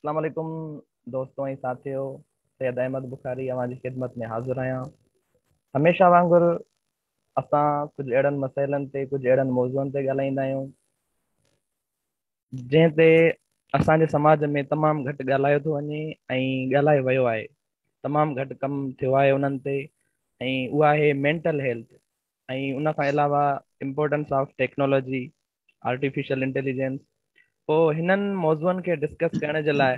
अस्सलाम वालेकुम दोस्तों ऐं साथियों। सैयद अहमद बुखारी अवां जी ख़िदमत में हाज़िर आहियां। हमेशह वांगुरु असां कुझु अहिड़नि मसइलनि ते कुझु अहिड़नि मौज़ूअनि ते ॻाल्हाईंदा आहियूं जंहिं ते असांजे समाज में तमामु घटि ॻाल्हायो थो वञे ऐं ॻाल्हायो वियो आहे। तमामु घटि कमु थियो आहे उन्हनि ते, ऐं उहा आहे मेंटल हेल्थ। ऐं उन खां अलावा importance of technology, artificial intelligence. पोइ हिननि मौज़ूअनि खे डिस्कस करण जे लाइ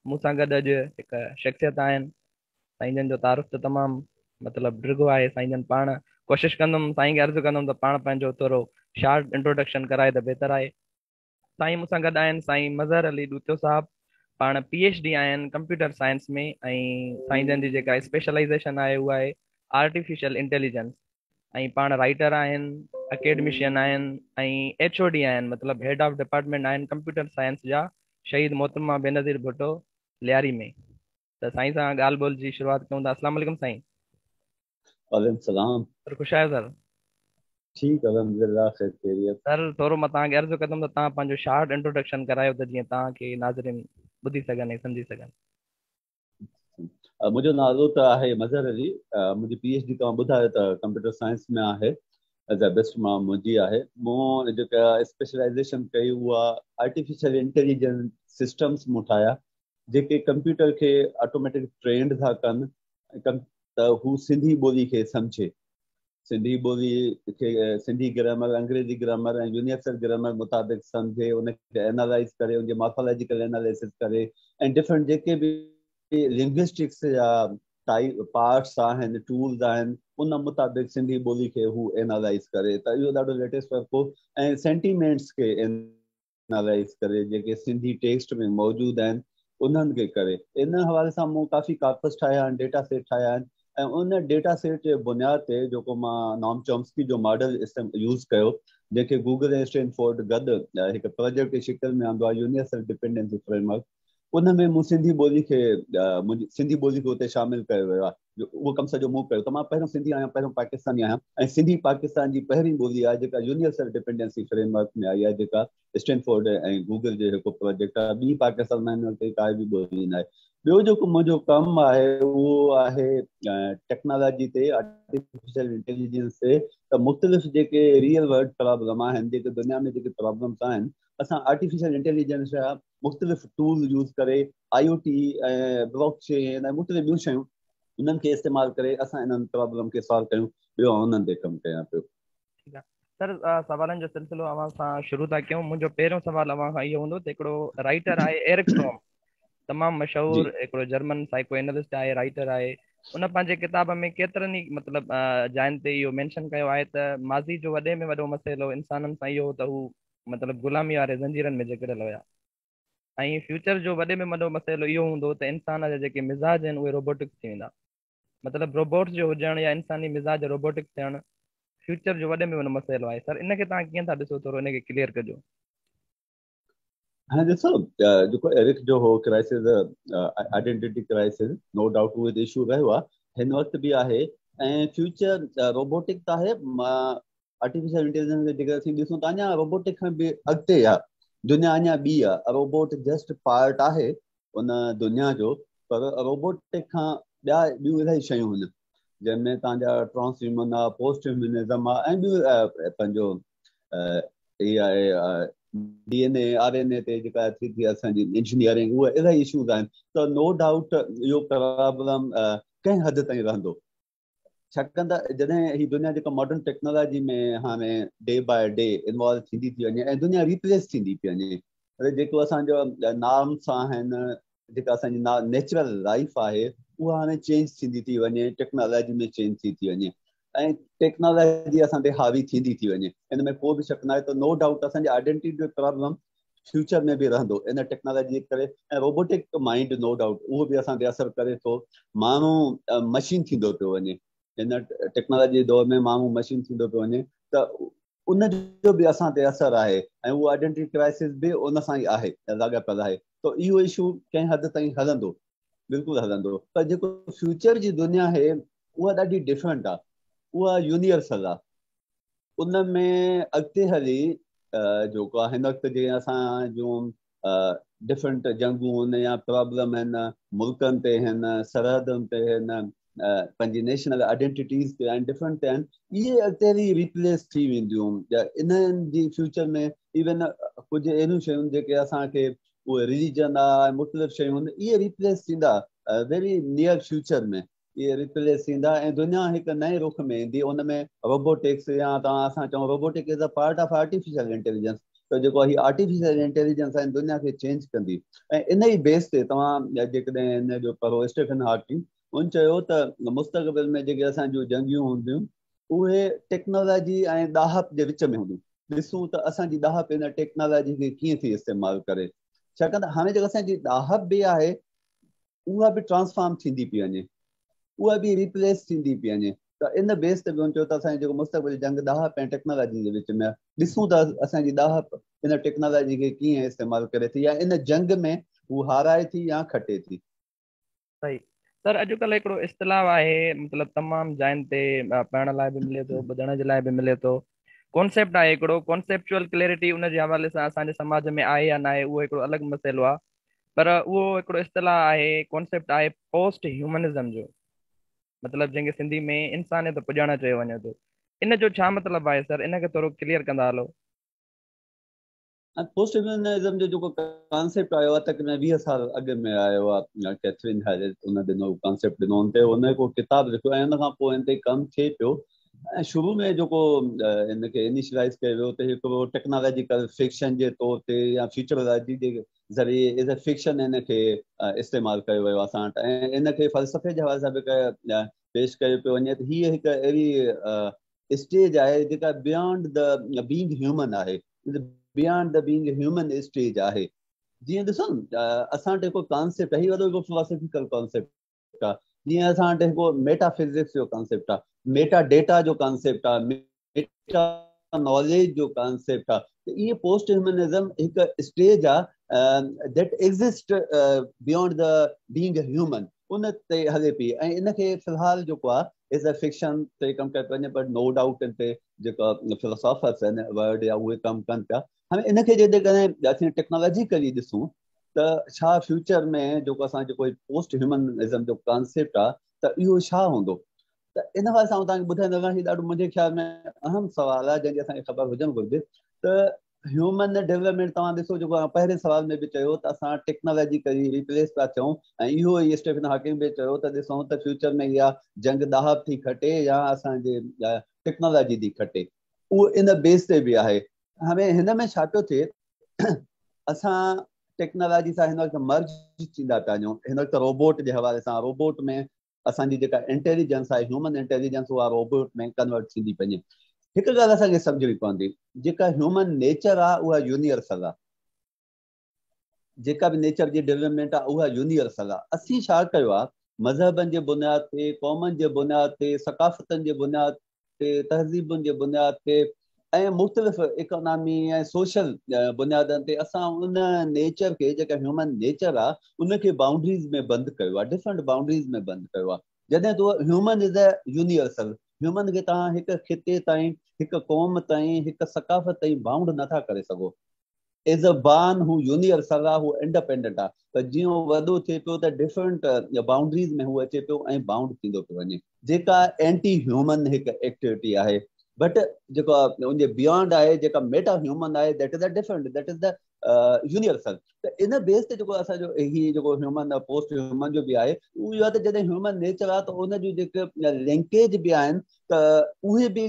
मूं सां गॾु अॼु हिकु शख़्सियत आहिनि। साईं जन जो तारुफ़ त तमामु मतिलबु डिघो आहे। साईं जन पाण कोशिशि कंदुमि, साईं खे अर्ज़ु कंदुमि त पाण पंहिंजो थोरो शार्ट इंट्रोडक्शन कराए त बहितर आहे। साईं मूंसां गॾु आहिनि साईं मज़हर अली ॾूतियो साहिबु। पाण PhD आहिनि कंप्यूटर साइंस में, ऐं साईं जन जी जेका स्पेशलाइज़ेशन आहे उहा आहे आर्टिफिशियल इंटेलिजेंस। ऐं पाण राइटर आहिनि, अकेडमिशियन आहिनि, ऐं HOD आहिनि, मतिलबु हेड ऑफ डिपार्टमेंट आहिनि कंप्यूटर साइंस जा शहीद मोहतरमा बेनज़ीर भुट्टो लियारी में। त साईं सां ॻाल्हि ॿोल जी शुरूआत कयूं था। अस्सलाम वालेकुम साईं। वालेकुम सलाम। सर ख़ुशि आहियो सर? ठीकु अल्हम्दुलिल्लाह ख़ैर ख़ैरियत। सर थोरो मां तव्हांखे अर्ज़ु कंदुमि त तव्हां पंहिंजो शार्ट इंट्रोडक्शन करायो त जीअं तव्हांखे नाज़रीन ॿुधी सघनि ऐं सम्झी सघनि। मुंहिंजो नालो त आहे मज़हर अली। मुंहिंजी PhD तव्हां ॿुधायो त कंप्यूटर साइंस में आहे। एज़ अ बेस्ट मां मुंहिंजी आहे। मूं जेका स्पेशलाइज़ेशन कई उहा आर्टिफिशियल इंटेलिजेंस सिस्टम्स मूं ठाहिया जेके कंप्यूटर खे ऑटोमेटिक ट्रेंड था कनि त हू सिंधी ॿोली खे सम्झे। सिंधी ॿोली खे सिंधी ग्रामर, अंग्रेजी ग्रामर ऐं यूनिवर्सल ग्रामर मुताबिक़ सम्झे, उनखे एनालाइज़ करे, उनजे मॉर्फोलॉजिकल एनालिसिस करे ऐं डिफरेंट जेके बि लिंग्विस्टिक्स जा टाइप पार्ट्स आहिनि, टूल्स आहिनि, उन मुताबिक़ सिंधी ॿोली खे हू एनालाइज़ करे। त इहो ॾाढो लेटेस्ट वर्क हो। ऐं सेंटीमेंट्स खे एनालाइज़ करे जेके सिंधी टेक्स्ट में मौजूदु आहिनि उन्हनि खे करे। इन हवाले सां मूं काफ़ी कार्पस ठाहिया आहिनि, डेटा सेट ठाहिया आहिनि। ऐं उन डेटा सेट जे बुनियाद ते जेको मां नॉम चॉम्स्की जो मॉडल यूज़ कयो, जेके गूगल ऐं स्टैनफोर्ड गॾु हिकु प्रोजेक्ट जी शिकिल में आंदो आहे, यूनिवर्सल डिपेंडेंसी फ्रेमवर्क। उन में मूं सिंधी ॿोली खे मुंहिंजी सिंधी ॿोली खे उते शामिल कयो वियो आहे। उहो कमु सॼो मूं कयो। त मां पहिरियों सिंधी आहियां, पहिरियों पाकिस्तानी आहियां, ऐं सिंधी पाकिस्तान जी पहिरीं ॿोली आहे जेका यूनिवर्सल डिपेंडेंसी फ्रेमवर्क में आई आहे, जेका स्टैनफोर्ड ऐं गूगल जो हिकु प्रोजेक्ट आहे। ॿी पाकिस्तान में काई बि ॿोली न आहे। ॿियो जेको मुंहिंजो कमु आहे उहो आहे टेक्नोलॉजी ते, आर्टिफिशियल इंटेलिजेंस ते। त मुख़्तलिफ़ जेके रियल वर्ल्ड प्रॉब्लम आहिनि, जेके दुनिया में जेके प्रॉब्लम्स आहिनि, असां आर्टिफिशियल इंटेलिजेंस जा मुख़्तलिफ़ टूल यूज़ करे, IoT ऐं ब्लॉकचेन ऐं मुख़्तलिफ़ ॿियूं शयूं उन्हनि खे इस्तेमालु करे असां इन्हनि प्रॉब्लम खे सॉल्व कयूं। ॿियो उन्हनि ते कमु कयां पियो। ठीकु आहे सर। सवालनि जो सिलसिलो अव्हां सां शुरू था कयूं। मुंहिंजो पहिरियों सवाल अव्हां खां इहो हूंदो त हिकिड़ो राइटर आहे एरिक फ्रोम, तमामु जी। मशहूरु हिकिड़ो जर्मन साइको एनालिस्ट आहे, राइटर आहे। उन पंहिंजे किताब में केतिरनि ई मतिलबु जाइनि ते इहो मेंशन कयो आहे त माज़ी जो वॾे में वॾो मसइलो इंसाननि सां इहो हो त हू मतिलबु ग़ुलामी वारे ज़ंजीरनि में जकड़ियल हुया, ऐं फ्यूचर जो वॾे में वॾो मसइलो इहो हूंदो त इंसान जा जेके मिज़ाज आहिनि उहे रोबोटिक्स थी वेंदा। मतिलबु रोबोट्स जो हुजणु या इंसानी मिज़ाज रोबोटिक्स थियणु फ्यूचर जो वॾे में वॾो मसइलो आहे। सर इनखे तव्हां कीअं था ॾिसो, थोरो इनखे क्लियर कजो। हाणे ॾिसो, जेको एरिक जो हो क्राइसिस, आइडेंटिटी क्राइसिस, नो डाउट उहो इशू रहियो आहे, हिन वक़्तु बि आहे। ऐं फ्यूचर रोबोटिक त आहे। आर्टिफिशियल इंटेलिजेंस जेके असीं ॾिसूं था, अञा रोबोटिक खां बि अॻिते आहे। दुनिया अञा ॿी आहे। रोबोट जस्ट पार्ट आहे उन दुनिया जो, पर रोबोटिक खां ॿियूं इलाही शयूं आहिनि जंहिंमें तव्हांजा ट्रांसह्यूमन आहे, पोस्ट ह्यूमनिज़म आहे, ऐं ॿियूं पंहिंजो इहा आहे DNA RNA ते जेका थी असांजी इंजीनियरिंग, उहे इलाही इशूज़ आहिनि। त नो डाउट इहो प्रॉब्लम कंहिं हद ताईं रहंदो। छाकाणि त जॾहिं हीअ दुनिया जेका मॉडर्न टेक्नोलॉजी में हाणे डे बाय डे इन्वॉल्व थींदी थी वञे ऐं दुनिया रिप्लेस थींदी थी वञे, जेको असांजो नॉर्म्स आहिनि, जेका असांजी नेचुरल लाइफ आहे, उहा हाणे चेंज थींदी थी वञे, टेक्नोलॉजी में चेंज थी थी वञे ऐं टेक्नोलॉजी असां ते हावी थींदी थी वञे। हिन में को बि शक न आहे। त नो डाउट असांजी आइडेंटिटी जो प्रॉब्लम फ्यूचर में बि रहंदो इन टेक्नोलॉजी जे करे। ऐं रोबोटिक माइंड नो डाउट उहो बि असां ते असरु करे थो। माण्हू मशीन थींदो पियो वञे। हिन टेक्नोलॉजी दौर में माण्हू मशीन थींदो पियो वञे, त उन जो बि असां ते असरु आहे। ऐं उहो आइडेंटिटी क्राइसिस बि उन सां ई आहे, लाॻापियल आहे। त इहो इशू कंहिं हद ताईं हलंदो, बिल्कुलु हलंदो। पर जेको फ्यूचर जी दुनिया आहे उहा ॾाढी डिफरेंट आहे, उहा यूनिवर्सल आहे। उन में अॻिते हली जेको आहे हिन वक़्तु जीअं असां जूं डिफरेंट जंगूं आहिनि या प्रॉब्लम आहिनि मुल्कनि ते आहिनि सरहदुनि ते आहिनि पंहिंजी नेशनल आइडेंटिटीज़ ते आहिनि डिफरेंट ते आहिनि इहे अॻिते हली रिप्लेस थी वेंदियूं इन्हनि जी फ्यूचर में इवन कुझु अहिड़ियूं शयूं जेके असांखे उहे रिलीजन आहे मुख़्तलिफ़ शयूं आहिनि इहे रिप्लेस थींदा वेरी नियर फ्यूचर में इहे रिप्लेस थींदा ऐं दुनिया हिकु नए रुख में ईंदी उन में रोबोटिक्स या असां चऊं robotic is a part of artificial intelligence त जेको हीअ आर्टिफिशियल इंटेलिजेंस आहे दुनिया खे चेंज कंदी ऐं इन ई बेस ते तव्हां जेकॾहिं हिन जो पढ़ो स्टीफन हॉकिंग उन चयो त मुस्तक़बिल में जेके असांजूं जंगियूं हूंदियूं उहे टेक्नोलॉजी ऐं ॾाहप जे विच में हूंदियूं ॾिसूं त असांजी ॾाहप इन टेक्नोलॉजी खे कीअं थी इस्तेमालु करे छाकाणि त हाणे जेका असांजी ॾाहप बि आहे उहा बि ट्रांसफॉर्म थींदी पई वञे उहा बि रिप्लेस थींदी पई वञे त इन बेस ते बि चयो त असांजी जेको मुस्तक़बिल जंग ॾाहप ऐं टेक्नोलॉजी जे विच में ॾिसूं था असांजी ॾाहप इन टेक्नोलॉजी खे कीअं इस्तेमालु करे थी या इन जंग में हू हाराए थी या खटे थी सही सर अॼुकल्ह हिकिड़ो इख़्तिलाफ़ आहे मतिलबु तमामु जायुनि ते पढ़ण लाइ बि मिले थो ॿुधण जे लाइ बि मिले थो कॉन्सेप्ट आहे हिकिड़ो कॉन्सेप्चुअल क्लैरिटी उन जे हवाले सां असांजे समाज में आहे या न आहे उहो हिकिड़ो अलॻि मसइलो आहे पर उहो हिकिड़ो इख़्तिलाफ़ आहे कॉन्सेप्ट आहे पोस्ट ह्यूमनिज़म जो मतिलबु जंहिंखे सिंधी में इंसानियत पुॼाइण चयो वञे थो इन जो छा मतिलबु आहे सर इन खे थोरो क्लियर कंदा हलो पोस्ट ह्यूमनिज़म जो जेको कॉन्सेप्ट आयो आहे तक़रीबन 20 साल अॻु में आयो आहे कैथरीन हैरिस उन ॾिनो कॉन्सेप्ट ॾिनो हुन ते हुन को किताबु लिखियो ऐं हुन खां पोइ हिन ते कमु थिए पियो ऐं शुरू में जेको हिनखे इनिशलाइज़ कयो वियो त हिकिड़ो टेक्नोलॉजिकल फिक्शन जे तौर ते या फ्यूचरोलॉजी जे ज़रिए एज़ अ फिक्शन हिनखे इस्तेमालु कयो वियो आहे असां वटि ऐं हिनखे फ़लसफ़े जे हवाले सां बि पेश कयो पियो वञे त हीअ हिकु अहिड़ी स्टेज आहे जेका बियॉन्ड द बीइंग ह्यूमन आहे beyond the being human stage आहे जीअं ॾिसो न असां वटि हिकु कॉन्सेप्ट आहे हीअ वॾो हिकु फिलोसॉफिकल कॉन्सेप्ट आहे जीअं असां वटि हिकु मेटाफिज़िक्स जो कॉन्सेप्ट आहे मेटा डेटा जो कॉन्सेप्ट आहे मेटा नॉलेज जो कॉन्सेप्ट आहे त इहे पोस्ट ह्यूमनिज़म हिकु स्टेज आहे that exist beyond the being human उन ते हले पई ऐं इनखे फ़िलहालु जेको आहे एज़ अ फिक्शन ते कमु कयो वञे बट नो डाउट इन ते जेका फिलोसॉफर्स आहिनि वर्ड या उहे कमु कनि पिया हाणे इनखे जेकॾहिं असीं टेक्नोलॉजिकली ॾिसूं त छा फ्यूचर में जेको असां जेको पोस्ट ह्यूमनिज़म जो कॉन्सेप्ट आहे त इहो छा हूंदो त इन वारे सां तव्हांखे ॿुधाईंदो ही ॾाढो मुंहिंजे ख़्याल में अहम सुवालु आहे जंहिंजी असांखे ख़बर हुजणु घुरिजे त ह्यूमन डेवलपमेंट तव्हां ॾिसो जेको पहिरें सवाल में बि चयो त असां टेक्नोलॉजिकली रिप्लेस था थियूं ऐं इहो ई स्टीफन हॉकिंग बि चयो त ॾिसूं त फ्यूचर में इहा जंग ॾाहप थी खटे या असांजे टेक्नोलॉजी थी खटे उहो इन बेस ते बि आहे हाणे हिन में छा पियो थिए असां टेक्नोलॉजी सां हिन वक़्तु मर्ज थींदा पिया वञूं हिन वक़्तु रोबोट जे हवाले सां रोबोट में असांजी जेका इंटेलिजेंस आहे ह्यूमन इंटेलिजेंस उहा रोबोट में कन्वर्ट थींदी पंहिंजी हिकु ॻाल्हि असांखे सम्झणी पवंदी जेका ह्यूमन नेचर आहे उहा यूनिवर्सल आहे जेका बि नेचर जी डेवलपमेंट आहे उहा यूनिवर्सल आहे असीं छा कयो आहे मज़हबनि जे बुनियाद ते क़ौमनि जे बुनियाद ते सकाफ़तनि जे बुनियाद ते तहज़ीबुनि जे बुनियाद ते ऐं मुख़्तलिफ़ इकोनॉमी ऐं सोशल बुनियादनि ते असां उन नेचर खे जेका ह्यूमन नेचर आहे उनखे बाउंड्रीज़ में बंदि कयो आहे डिफरेंट बाउंड्रीज़ में बंदि कयो आहे जॾहिं त उहो human is a universal human खे तव्हां हिकु खिते ताईं हिकु क़ौम ताईं हिकु सकाफ़त ताईं बाउंड नथा करे सघो एज़ अ बान हू यूनिवर्सल आहे हू इंडिपेंडेंट आहे त जीअं वॾो थिए पियो त डिफरेंट बाउंड्रीज़ में हू अचे पियो ऐं बाउंड थींदो पियो वञे जेका एंटी ह्यूमन हिकु एक्टिविटी आहे बट जेको आहे उनजे बियॉन्ड आहे जेका मेटा ह्यूमन आहे that is a different that is the universal त इन बेस ते जेको असांजो हीअ जेको ह्यूमन पोस्ट ह्यूमन जो बि आहे उहो इहो आहे त जॾहिं ह्यूमन नेचर आहे त उन जूं जेके लिंकेज बि आहिनि त उहे बि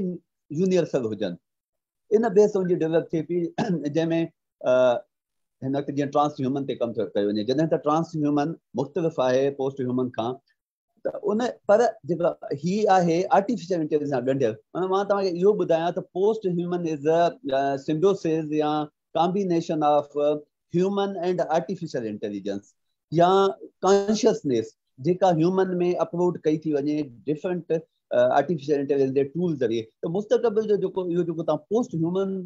यूनिवर्सल हुजनि इन बेस उनजी डेवलप थिए पई जंहिंमें हिन वक़्तु जीअं ट्रांस ह्यूमन ते कमु कयो वञे जॾहिं त ट्रांस ह्यूमन मुख़्तलिफ़ आहे पोस्ट ह्यूमन खां त उन पर जेका ही आहे आर्टिफिशियल इंटेलिजेंस सां ॻंढियल माना मां तव्हांखे इहो ॿुधायां त post human is a symbiosis या combination of human and artificial intelligence या कॉन्शियसनेस जेका ह्यूमन में अपलोड कई थी वञे डिफरेंट आर्टिफिशियल इंटेलिजेंस जे टूल ज़रिए त मुस्तक़बिल जो जेको इहो जेको तव्हां पोस्ट ह्यूमन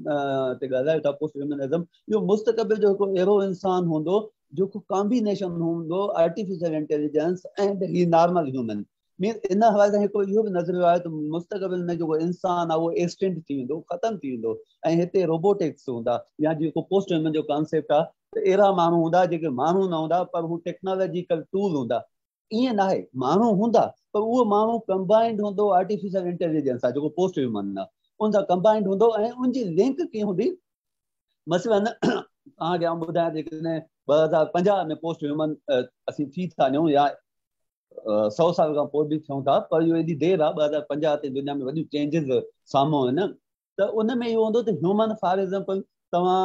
ते ॻाल्हायो था पोस्ट ह्यूमनिज़म इहो मुस्तक़बिल जो हिकिड़ो अहिड़ो इंसानु हूंदो जेको कॉम्बिनेशन हूंदो artificial intelligence and he normal human mean in हवाले सां हिकिड़ो इहो बि नज़रियो आहे त मुस्तक़बिल में जेको इंसानु आहे उहो एक्सटेंड थी वेंदो ख़तमु थी वेंदो ऐं हिते रोबोटिक्स हूंदा या जेको पोस्ट ह्यूमन जो कॉन्सेप्ट आहे अहिड़ा माण्हू हूंदा जेके माण्हू न हूंदा पर हू टेक्नोलॉजिकल टूल हूंदा। ईअं न आहे, माण्हू हूंदा पर उहो माण्हू कंबाइंड हूंदो आर्टिफिशियल इंटेलिजेंस सां, जेको पोस्ट ह्यूमन आहे उन सां कंबाइंड हूंदो, ऐं उनजी लिंक कीअं हूंदी। मसइलन तव्हांखे आउं ॿुधायां, जेकॾहिं 2050 में पोस्ट ह्यूमन असीं थी था वञूं या 100 साल खां पोइ बि थियूं था, पर इहो एॾी देरि आहे, 2050 ते दुनिया में वॾियूं चेंजिस साम्हूं आहिनि। त उन में इहो हूंदो त ह्यूमन फॉर एग्ज़ाम्पल तव्हां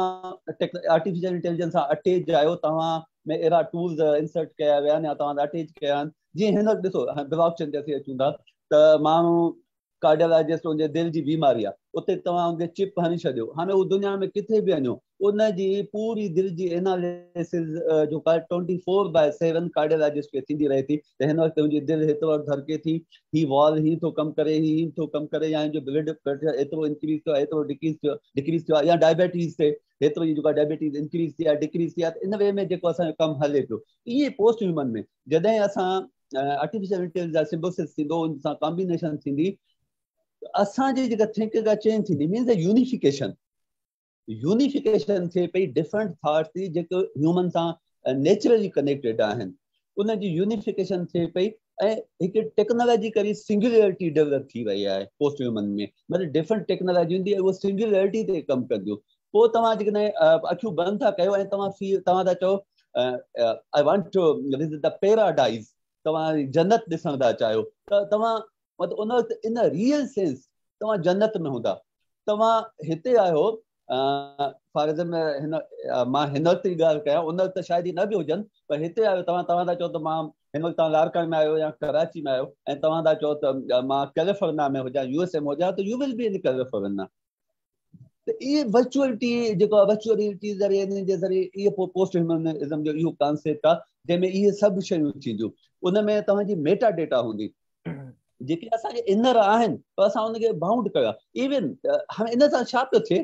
आर्टिफिशियल इंटेलिजेंस सां अटैच आहियो, तव्हां में अहिड़ा टूल्स इंसर्ट कया विया आहिनि या तव्हां अटैच कया आहिनि। जीअं हिन वक़्तु ॾिसो ब्लॉकचेन ते असीं अचूं था त माण्हू कार्डियोलॉजिस्ट हुजे, दिलि जी बीमारी आहे, उते तव्हां हुनखे चिप हणी छॾियो, हाणे उहो दुनिया में किथे बि वञो उनजी पूरी दिलि जी एनालिसिस जो 24/7 कार्डियोलॉजिस्ट खे थींदी रहे थी त हिन वक़्तु मुंहिंजी दिलि हेतिरो धड़के थी, ही वॉल ही थो कमु करे, ही थो कमु करे, या जो ब्लड प्रेशर एतिरो इंक्रीज़ थियो आहे, एतिरो डिक्रीज़ थियो आहे, या डायबिटीज़ थिए हेतिरो ई जेका डायबिटीज़ इंक्रीज़ थी आहे डिक्रीज़ थी आहे, त इन वे में जेको असांजो कमु हले पियो। इहे पोस्ट ह्यूमन में जॾहिं असां आर्टिफिशियल इंटेलिजेंस जा सिंबोसिस थींदो, उन सां कॉम्बिनेशन थींदी, असांजी जेका थिंकिंग आहे चेंज थींदी, मीन्स यूनिफिकेशन थिए पई डिफरेंट थॉट्स जी जेके ह्यूमन सां नेचुरली कनेक्टेड आहिनि, उनजी यूनिफिकेशन थिए पई, ऐं हिकु टेक्नोलॉजिकली सिंगुलरिटी डेवलप थी वई आहे पोस्ट ह्यूमन में। मतिलबु डिफरेंट टेक्नोलॉजी हूंदी आहे, उहो सिंगुलरिटी ते कमु कंदियूं। पोइ तव्हां जेकॾहिं अखियूं बंदि था कयो ऐं तव्हां था चओ I want to visit the paradise, तव्हां जन्नत ॾिसण था चाहियो, त तव्हां मतिलबु उन वक़्तु इन रियल सेंस तव्हां जन्नत में हूंदा। तव्हां हिते आहियो फॉर एग्ज़ाम्पल मां हिन वक़्तु जी ॻाल्हि कयां, उन वक़्तु शायदि ई न बि हुजनि, पर हिते आहियो तव्हां था चओ त मां हिन वक़्तु तव्हां लारकान में आहियो या कराची में आहियो, ऐं तव्हां था चओ त मां कैलिफोर्निया में हुजां, USA में हुजां, त U will be in California. त इहे वर्चुअलिटी जेको वर्चुअलिटी जे ज़रिए इहे पोस्ट ह्यूमनिज़म जो इहो कॉन्सेप्ट आहे, जंहिंमें इहे सभु शयूं थींदियूं। उन में तव्हांजी मेटा डेटा हूंदी जेके असांजे इनर आहिनि, पर असां उनखे बाउंड कया। इवन हाणे इन सां छा पियो थिए,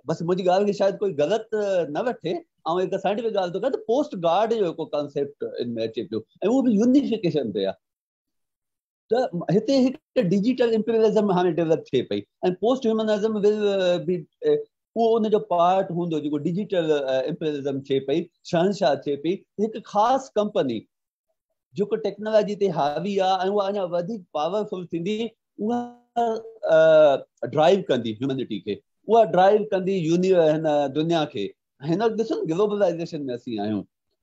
बसि मुंहिंजी ॻाल्हि खे शायदि कोई ग़लति न वठे, ऐं हिकु साइंटिफिक ॻाल्हि थो कयां त पोस्ट गार्ड जो हिकु कॉन्सेप्ट इन में अचे पियो, ऐं उहो बि यूनिफिकेशन ते आहे। त हिते हिकु डिजिटल इंपीरियलिज़म हाणे डेवलप थिए पई, ऐं पोस्ट ह्यूमनिज़म विल बी उहो उनजो पार्ट हूंदो, जेको डिजिटल इंपीरियलिज़म थिए पई, शहनशाह थिए पई, हिकु ख़ासि कंपनी जेको टेक्नोलॉजी ते हावी आहे ऐं उहा अञा वधीक पावरफुल थींदी, उहा ड्राइव कंदी ह्यूमैनिटी खे, उहा ड्राइव कंदी हिन दुनिया खे। हिन वक़्तु ॾिसो ग्लोबलाइज़ेशन में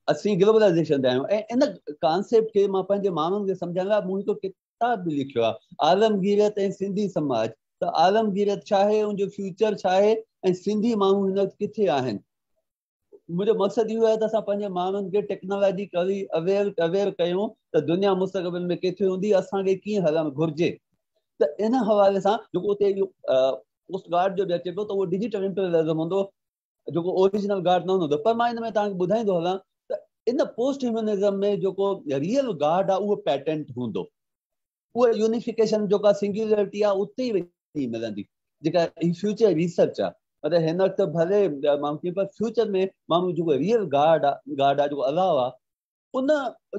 असीं ग्लोबलाइज़ेशन ते आहियूं, ऐं इन कॉन्सेप्ट खे मां पंहिंजे माण्हुनि खे सम्झाइण लाइ मूं हिकु किताब बि लिखियो आहे, आलमगीरत ऐं सिंधी समाज। त आलमगीरत छा आहे, उनजो फ्यूचर छा आहे, ऐं सिंधी माण्हू हिन वक़्तु किथे आहिनि। मुंहिंजो मक़सदु इहो आहे त असां पंहिंजे माण्हुनि खे टेक्नोलॉजिकली अवेयर कयूं त दुनिया मुस्तक़बिल में किथे हूंदी, असांखे कीअं हलणु घुरिजे। त इन हवाले सां जेको उते इहो पोस्ट गार्ड जो बि अचे पियो, त उहो डिजिटल इंपीरियलिज़म हूंदो, जेको ओरिजिनल गार्ड न हूंदो। पर मां हिन में तव्हांखे ॿुधाईंदो हलां त इन पोस्ट ह्यूमनिज़म में जेको रियल गार्ड आहे उहो पैटेंट हूंदो, उहा यूनिफिकेशन जेका सिंगुलरिटी आहे उते ई वञी मिलंदी, जेका फ्यूचर रिसर्च आहे। मतिलबु हिन वक़्तु भले माण्हू कीअं, पर फ्यूचर में माण्हू जेको रियल गार्ड आहे जेको अलाह आहे, उन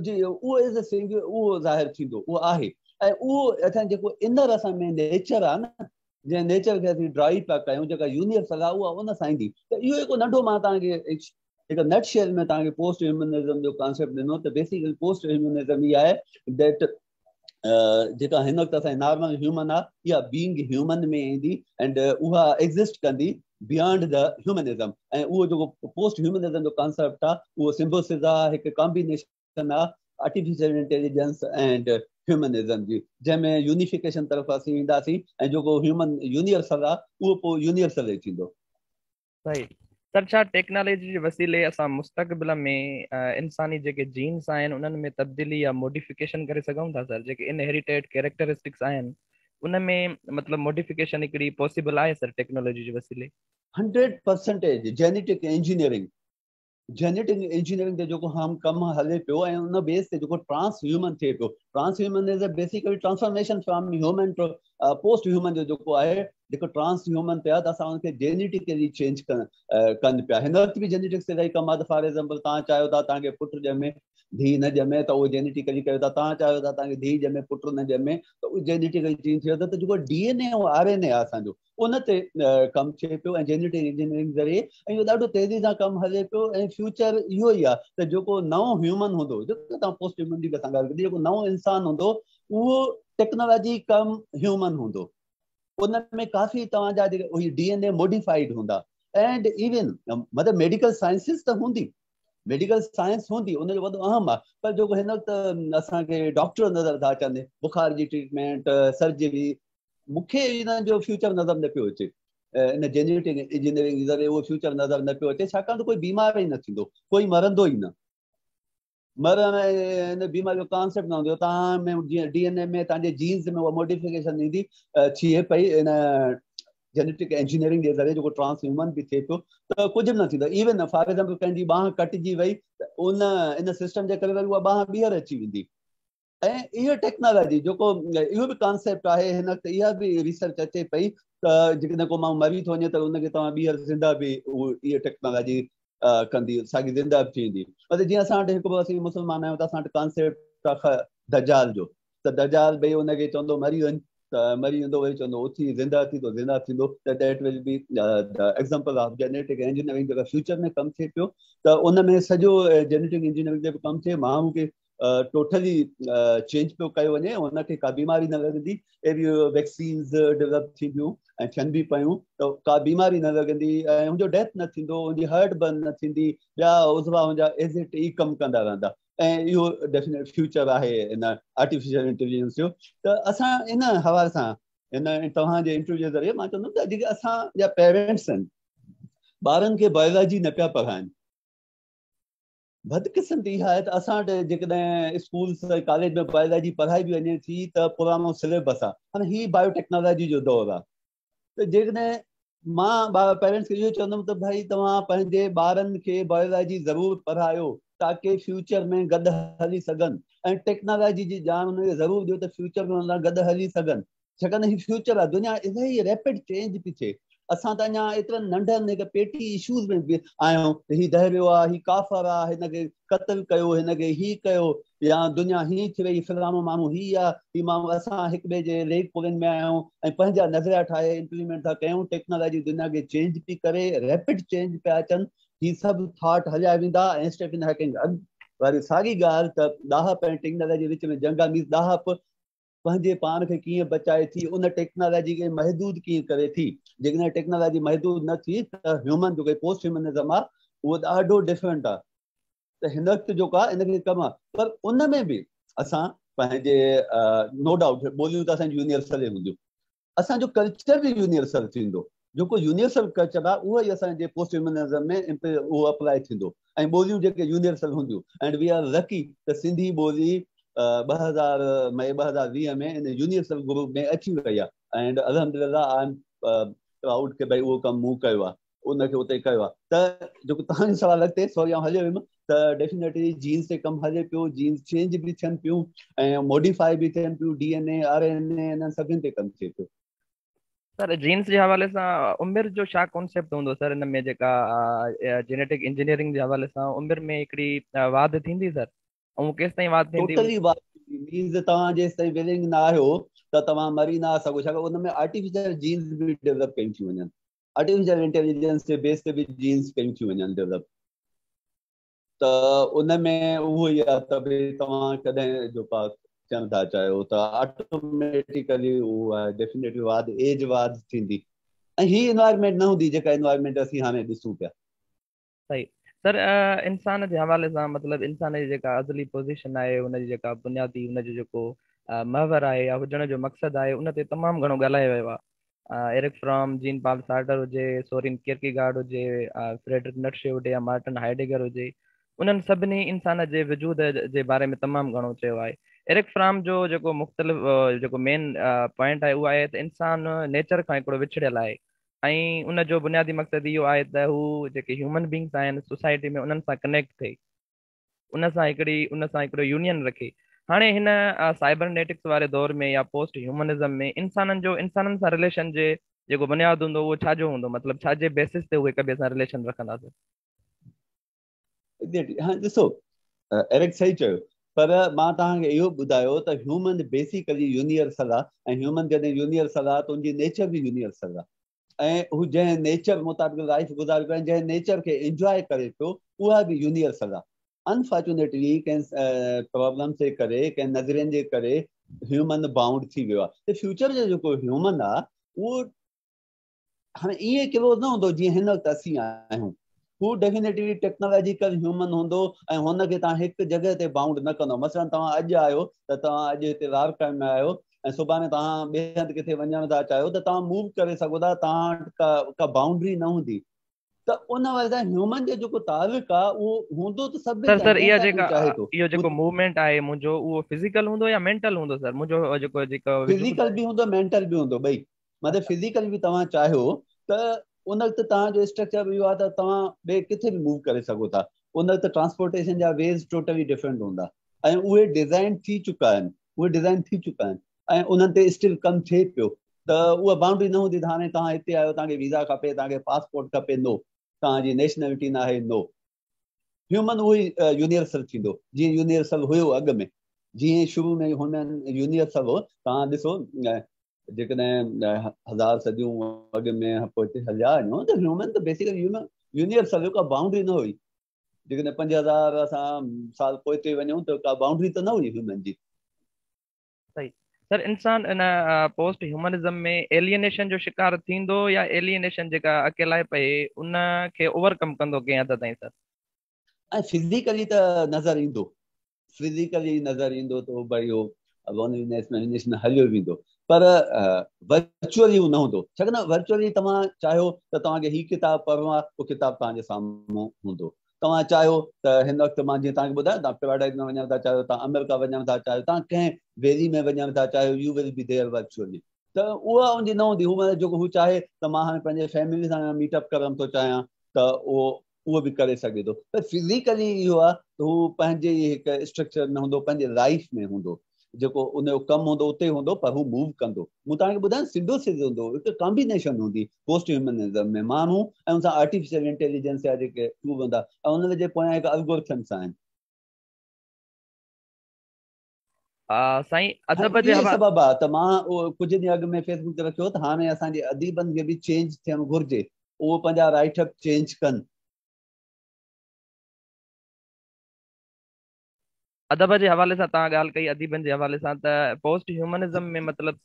जी उहो इज़ उहो ज़ाहिर थींदो, उहो आहे। ऐं उहो असां जेको इनर असां में नेचर आहे न, जंहिं नेचर खे असीं ड्राइव पिया कयूं, जेका यूनिवर्सल आहे, उहा उन सां ईंदी। त इहो हिकु नंढो मां तव्हांखे हिकु नट शेल में तव्हांखे पोस्ट ह्यूमनिज़म जो कॉन्सेप्ट ॾिनो। त बेसिकली पोस्ट ह्यूमनिज़म इहा आहे दैट जेका हिन वक़्तु असांजी नॉर्मल ह्यूमन आहे, इहा बीइंग ह्यूमन में ईंदी, एंड उहा एग्ज़िस्ट कंदी बियॉन्ड द ह्यूमनिज़म। ऐं उहो जेको पोस्ट ह्यूमनिज़म जो कॉन्सेप्ट आहे, उहो सिंबोसिस आहे, हिकु कॉम्बिनेशन आहे आर्टिफिशियल इंटेलिजेंस एंड ह्यूमनिज़म जी, जंहिंमें यूनिफिकेशन तरफ़ असीं ईंदासीं, ऐं जेको ह्यूमन यूनिवर्सल आहे उहो पोइ यूनिवर्सल ई थींदो। सही सर, छा टेक्नोलॉजी जे वसीले असां मुस्तक़बिल में इंसानी जेके जीन्स आहिनि उन्हनि में तब्दीली या मॉडिफिकेशन करे सघूं था सर? जेके इनहेरिटेड कैरेक्टरिस्टिक्स आहिनि उन में मतिलबु मॉडिफिकेशन हिकिड़ी पॉसिबल आहे सर टेक्नोलॉजी जे वसीले? 100% जेनेटिक इंजीनियरिंग ते जेको हम कमु हले पियो, ऐं उन बेस ते जेको ट्रांस ह्यूमन थिए पियो, trans human is basically transformation from human to post human जो जेको आहे जेको ट्रांस ह्यूमन ते आहे त असां हुनखे जेनेटिकली चेंज कनि पिया। हिन वक़्तु बि जेनेटिक्स इलाही कमु आहे। फॉर एग्ज़ाम्पल तव्हां चाहियो था तव्हांखे पुटु ॼमे धीउ न ॼमे त उहो जेनेटिकली कयो था। तव्हां चाहियो था तव्हांखे धीउ ॼमे पुटु न ॼमे त उहो जेनेटिकली चेंज थियो त जेको DNA ऐं RNA आहे असांजो उन ते कमु थिए पियो ऐं जेनेटिक इंजीनियरिंग ज़रिए ऐं इहो ॾाढो तेज़ी सां कमु हले पियो। ऐं फ्यूचर इहो ई आहे त जेको नओं ह्यूमन हूंदो, जेको तव्हां पोस्ट ह्यूमन जी बि असां ॻाल्हि कई, जेको नओं इंसानु हूंदो उहो टेक्नोलॉजी कम ह्यूमन हूंदो। उन में काफ़ी तव्हांजा जेके DNA मॉडिफाइड हूंदा। एंड इवन मतिलबु मेडिकल साइंसिस त हूंदी, मेडिकल साइंस हूंदी, उनजो वॾो अहम आहे। पर जेको हिन वक़्तु असांखे डॉक्टर नज़र था अचनि, बुखार जी ट्रीटमेंट, सर्जरी, मूंखे इन जो फ्यूचर नज़र न पियो अचे। इन जेनेटिक इंजीनियरिंग ज़रिए उहो फ्यूचर नज़र न पियो अचे, छाकाणि त कोई बीमार ई न थींदो, कोई मरंदो ई न। मरण हिन बीमारी जो कॉन्सेप्ट न हूंदो। तव्हां में जीअं DNA में तव्हांजे जीन्स में उहा मॉडिफिकेशन ईंदी थिए पई इन जेनेटिक इंजीनियरिंग जे ज़रिए, जेको ट्रांस ह्यूमन बि थिए पियो त कुझु बि न थींदो। इवन फॉर एग्ज़ाम्पल कंहिंजी बांह कटिजी वई त उन इन सिस्टम जे करे वरी उहा बांह ॿीहर अची वेंदी। ऐं इहो टेक्नोलॉजी जेको इहो बि कॉन्सेप्ट आहे, हिन वक़्तु इहा बि रिसर्च अचे पई त जेकॾहिं को माण्हू मरी थो वञे त उनखे तव्हां ॿीहर ज़िंदा बि उहो इहा टेक्नोलॉजी कंदी, साॻी ज़िंदा बि थींदी। मतलब जीअं असां वटि हिकु असीं मुस्लमान आहियूं त असां वटि कॉन्सेप्ट आहे दजाल जो, त दजाल भई हुनखे चवंदो मरी वञ त मरी वेंदो, वरी चवंदो उथी ज़िंदा थींदो, ज़िंदा थींदो। त that will be the example of genetic engineering जेका फ्यूचर में कमु थिए पियो। त उन में सॼो जेनेटिक इंजीनियरिंग जो कमु थिए, माण्हू खे टोटली चेंज पियो कयो वञे, हुनखे का बीमारी न लॻंदी। अहिड़ियूं वैक्सीन्स डेवलप थींदियूं ऐं थियनि बि पियूं त का बीमारी न लॻंदी ऐं हुनजो डेथ न थींदो, हुनजी हार्ट बर्न न थींदी, ॿिया उज़वा हुनजा एज़ इट ई कमु कंदा रहंदा। ऐं इहो डेफिनेट फ्यूचर आहे इन आर्टिफिशियल इंटेलिजेंस जो। त असां इन हवाले सां इन तव्हांजे इंटरव्यू जे ज़रिए मां चवंदुमि त जेके असांजा पेरेंट्स आहिनि, ॿारनि खे बायोलॉजी न पिया पढ़ाइनि। बदकिस्मती इहा आहे त असां वटि जेकॾहिं स्कूल कॉलेज में बायोलॉजी पढ़ाई बि वञे थी त पुराणो सिलेबस आहे। हाणे ही बायोटेक्नोलॉजी जो दौरु आहे। त जेकॾहिं मां पेरेंट्स खे इहो चवंदुमि त भाई तव्हां पंहिंजे ॿारनि खे बायोलॉजी ज़रूरु पढ़ायो ताकी फ्यूचर में गॾु हली सघनि, ऐं टेक्नोलॉजी जी ॼाण हुनखे ज़रूरु ॾियो त फ्यूचर में हुन सां गॾु हली सघनि। छाकाणि हीउ फ्यूचर आहे, दुनिया इलाही रैपिड चेंज थी थिए। असां त अञा एतिरनि नंढनि हिकु पेटी इशूज़ में बि आहियूं त हीउ दहिरियो आहे, हीउ काफ़र आहे, हिनखे क़तल कयो, हिनखे हीउ कयो, या दुनिया हीअं थी वई, फलाणो माण्हू हीअ आहे, हीउ माण्हू। असां हिक ॿिए जे लेक पुलनि में आहियूं ऐं पंहिंजा नज़रिया ठाहे इंप्लीमेंट था कयूं। टेक्नोलॉजी दुनिया खे चेंज थी करे, रैपिड चेंज पिया अचनि। हीअ सभु थॉट हलिया वेंदा ऐं स्टीफन हॉकिंग वरी साॻी ॻाल्हि त ॾाहप ऐं टेक्नोलॉजी विच में जंग आहे। मींस ॾाहप पंहिंजे पाण खे कीअं बचाए थी, उन टेक्नोलॉजी खे महदूद कीअं करे थी। जेकॾहिं टेक्नोलॉजी महदूद न थी त ह्यूमन जेको पोस्ट ह्यूमनिज़म आहे उहो ॾाढो डिफरेंट आहे। त हिन वक़्तु जेको आहे इनखे कमु आहे, पर उन में बि असां पंहिंजे नो डाउट ॿोलियूं त असांजी यूनिवर्सल हूंदियूं, असांजो कल्चर बि यूनिवर्सल थींदो। जेको यूनिवर्सल कल्चर आहे उहो ई असांजे पोस्ट ह्यूमनिज़म में उहो अप्लाई थींदो, ऐं ॿोलियूं जेके यूनिवर्सल हूंदियूं। एंड वी आर लकी त सिंधी ॿोली 2000 मई 2020 में इन यूनिवर्सल ग्रुप में अची वई आहे। एंड अल्हम्दुलिल्लाह आई एम प्राउड के भाई उहो कमु मूं कयो आहे, उनखे उते कयो आहे। त जेको तव्हांजो सवाल अॻिते सॉरी आउं हलियो वियुमि त डेफिनेटली जीन्स ते कमु हले पियो, जीन्स चेंज बि थियनि पियूं ऐं मॉडिफाई बि थियनि पियूं, DNA RNA इन्हनि सभिनि ते कमु थिए पियो। सर जीन्स जे हवाले सां उमिरि जो छा कॉन्सेप्ट हूंदो सर? हिन में जेका जेनेटिक इंजीनियरिंग जे हवाले सां उमिरि में हिकिड़ी वाध थींदी सर, ऐं केसि ताईं वाध थींदी? टोटली मीन्स तव्हां जेसि ताईं विलिंग न आहियो त तव्हां मरी न सघो। छाकाणि उन में आर्टिफिशियल जीन्स बि डेवलप कयूं थी वञनि, आर्टिफिशियल इंटेलिजेंस जे बेस ते बि जीन्स कयूं थी वञनि डेवलप। त उन में उहो ई आहे त भई तव्हां कॾहिं जेको आहे थियणु था चाहियो त ऑटोमेटिकली उहो आहे डेफिनेटली वाद एज वाद थींदी। ऐं ही इन्वायरमेंट न हूंदी जेका इन्वायरमेंट असीं हाणे ॾिसूं पिया। सही सर। इंसान जे हवाले सां मतिलबु इंसान जी जेका अज़ली पोज़ीशन आहे, हुनजी जेका बुनियादी हुनजो जेको महवर आहे या हुजण जो मक़सदु आहे, उन ते तमामु घणो ॻाल्हायो वियो आहे। Eric from, Jean Paul shorter हुजे, सोरेन किरकेगार्ड हुजे, फ्रेडरिक नीत्शे हुजे या मार्टिन हाइडेगर हुजे, उन्हनि सभिनी इंसान जे वजूद जे बारे में तमामु घणो चयो आहे। एरिक फ्रॉम जो जेको मुख़्तलिफ़ जेको मेन पॉइंट आहे उहो आहे त इंसान नेचर खां हिकिड़ो विछड़ियल आहे, ऐं उनजो बुनियादी मक़सदु इहो आहे त हू जेके ह्यूमन बींग्स आहिनि सोसाइटी में उन्हनि सां कनेक्ट थिए, उन सां हिकिड़ो यूनियन रखे। हाणे हिन साइबरनेटिक्स वारे दौर में या पोस्ट ह्यूमनिज़म में इंसाननि सां रिलेशन जे जेको बुनियादु हूंदो उहो छाजो हूंदो, मतिलबु छाजे बेसिस ते उहे हिक ॿिए सां रिलेशन रखंदासीं? हाणे ॾिसो, एरिक सही चयो, पर मां तव्हांखे इहो ॿुधायो त ह्यूमन बेसिकली यूनिवर्सल आहे, ऐं ह्यूमन जॾहिं यूनिवर्सल आहे त उनजी नेचर बि यूनिवर्सल आहे, ऐं हू जंहिं नेचर मुताबिक़ लाइफ गुज़ारे पियो, जंहिं नेचर खे एंजॉय करे पियो, उहा बि यूनिवर्सल आहे। अनफॉर्चुनेटली कंहिं प्रॉब्लम जे करे, कंहिं नज़रियनि जे करे ह्यूमन बाउंड थी वियो आहे। त फ्यूचर जो जेको ह्यूमन आहे उहो हाणे ईअं कहिड़ो न हूंदो जीअं हिन वक़्तु असीं आहियूं। हू डेफिनेटली टेक्नोलॉजिकल ह्यूमन हूंदो, ऐं हुनखे तव्हां हिकु जॻह ते बाउंड न कंदो। मसइलन तव्हां अॼु आयो त तव्हां अॼु हिते रारकाइम में आहियो, ऐं सुभाणे तव्हां ॿिए हंधि किथे वञण था चाहियो त तव्हां मूव करे सघो था, तव्हां वटि का बाउंड्री न हूंदी। त उन वजह सां ह्यूमन जो जेको तालुक आहे उहो हूंदो त सभिनी सां, सर जंहिं इहा सां जेका हू चाहे थो। इहो जेको मूवमेंट आहे मुंहिंजो, उहो फिज़िकल हूंदो या मेंटल हूंदो सर? मुंहिंजो जेको जेको वजूद फिज़िकल आहे। बि हूंदो, मेंटल बि हूंदो, ॿई। मतिलबु अच्छा। फिज़िकल बि तव्हां चाहियो त उन वक़्तु तव्हांजो स्ट्रक्चर इहो आहे त तव्हां ॿिए किथे बि मूव करे सघो था। उन वक़्तु ट्रांसपोर्टेशन जा वेज़ टोटली डिफरेंट हूंदा, ऐं उहे डिज़ाइन थी चुका आहिनि, ऐं उन्हनि ते स्टिल कमु थिए पियो। त उहा बाउंड्री न हूंदी त हाणे तव्हां हिते आयो, तव्हांखे वीज़ा खपे, तव्हांखे पासपोर्ट खपे, नो। तव्हांजी नेशनैलिटी न आहे, नो। ह्यूमन उहो ई यूनिवर्सल थींदो, जीअं यूनिवर्सल हुयो अॻु में, जीअं शुरू में हुननि यूनिवर्सल हो। तव्हां ॾिसो, जेकॾहिं 1000 सदियूं अॻु में पोइ हिते हलिया वञो त ह्यूमन त बेसिकली यूनिवर्सल, का बाउंड्री न हुई। जेकॾहिं 5000 असां साल पोइ ते वञूं त का बाउंड्री त न हुई ह्यूमन जी। सही। सर इंसान इन पोस्ट ह्यूमनिज़म में एलियनेशन जो शिकार थींदो, या एलियनेशन जेका अकेलाई पए उन खे ओवरकम कंदो कंहिं हद ताईं सर? ऐं फिज़िकली त नज़र ईंदो, फिज़िकली नज़र ईंदो त भई उहो लोनलीनेस में हलियो वेंदो, पर वर्चुअली उहो न हूंदो। छाकाणि न वर्चुअली तव्हां चाहियो त तव्हांखे हीअ किताबु पढ़णो आहे, उहो किताबु तव्हांजे साम्हूं हूंदो। तव्हां चाहियो त हिन वक़्तु मां जीअं तव्हांखे ॿुधायो, तव्हां पैराडाइज में वञणु था चाहियो, तव्हां अमेरिका वञणु था चाहियो, तव्हां कंहिं वेली में वञणु था चाहियो, you will be there virtually. त उहा उनजी न हूंदी। हू जेको हू चाहे त मां हाणे पंहिंजे फैमिली सां मीटअप करणु थो चाहियां, त उहो बि करे सघे थो। त फिज़िकली इहो आहे त हू पंहिंजे हिकु स्ट्रक्चर में हूंदो, पंहिंजे लाइफ में हूंदो, जेको उनजो कमु हूंदो उते हूंदो, पर हू मूव कंदो। मूं तव्हांखे ॿुधायां, सिंथेसिस हूंदो, हिकु कॉम्बिनेशन हूंदी पोस्ट ह्यूमनिज़म में, माण्हू ऐं उन सां आर्टिफिशियल इंटेलिजेंस जा जेके टूल हूंदा, ऐं उन जे पोयां हिकु एल्गोरिथम्स आहिनि। साईं हाणे अदब जे इहो ई हवा सबबु आहे त मां उहो कुझु ॾींहं अॻु में फेसबुक ते रखियो त हाणे असांजे अदीबनि खे बि चेंज थियणु घुरिजे, उहो पंहिंजा राइटअप चेंज कनि। अदब जे हवाले सां तव्हां ॻाल्हि कई, अदीबनि जे हवाले सां, त पोस्ट ह्यूमनिज़म में मतिलबु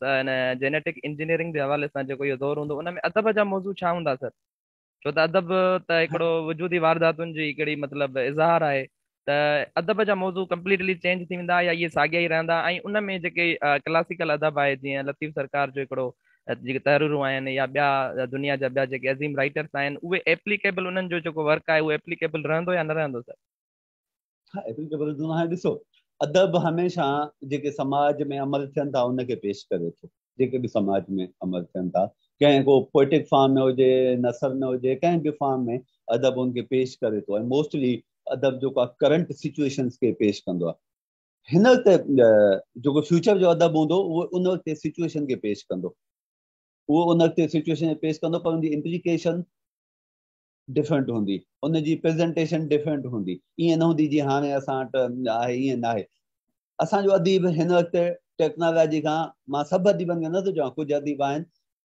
जेनेटिक इंजीनियरिंग जे हवाले सां जेको इहो दौर हूंदो, उन में अदब जा मौज़ू छा हूंदा सर? छो त अदब त हिकिड़ो वजूदी वारदातुनि जी हिकिड़ी मतिलबु इज़हार आहे। त अदब जा मौज़ू कंप्लीटली चेंज थी वेंदा, या इहे साॻिया ई रहंदा? ऐं उन में जेके क्लासिकल अदब आहे, जीअं लतीफ़ सरकार जो हिकिड़ो जेके तहरीरूं आहिनि, या ॿिया दुनिया जा ॿिया जेके अज़ीम राइटर्स आहिनि, उहे एप्लीकेबल, उन्हनि जो जेको वर्क आहे उहो एप्लीकेबल रहंदो या न रहंदो सर? हा, एप्लीकेबल हूंदो। हाणे ॾिसो, अदब हमेशह जेके समाज में अमल थियनि था उनखे पेश करे थो। जेके बि समाज में अमल थियनि था, कंहिं को पोइटिक फॉर्म में हुजे, नसर में हुजे, कंहिं बि फॉर्म में अदब उनखे पेश करे थो। ऐं मोस्टली अदब जेको आहे करंट सिचुएशन्स खे पेश कंदो आहे। हिन वक़्तु जेको फ्यूचर जो अदब हूंदो उहो उन वक़्तु सिचुएशन खे पेश कंदो, उहो उन वक़्तु सिचुएशन खे पेश कंदो, पर उनजी इम्प्लीकेशन डिफरेंट हूंदी, उनजी प्रेज़ेंटेशन डिफरेंट हूंदी। ईअं न हूंदी जीअं हाणे असां वटि आहे, ईअं न आहे। असांजो अदीब हिन वक़्तु टेक्नोलॉजी खां, मां सभु अदीबनि खे नथो चवां, कुझु अदीब आहिनि,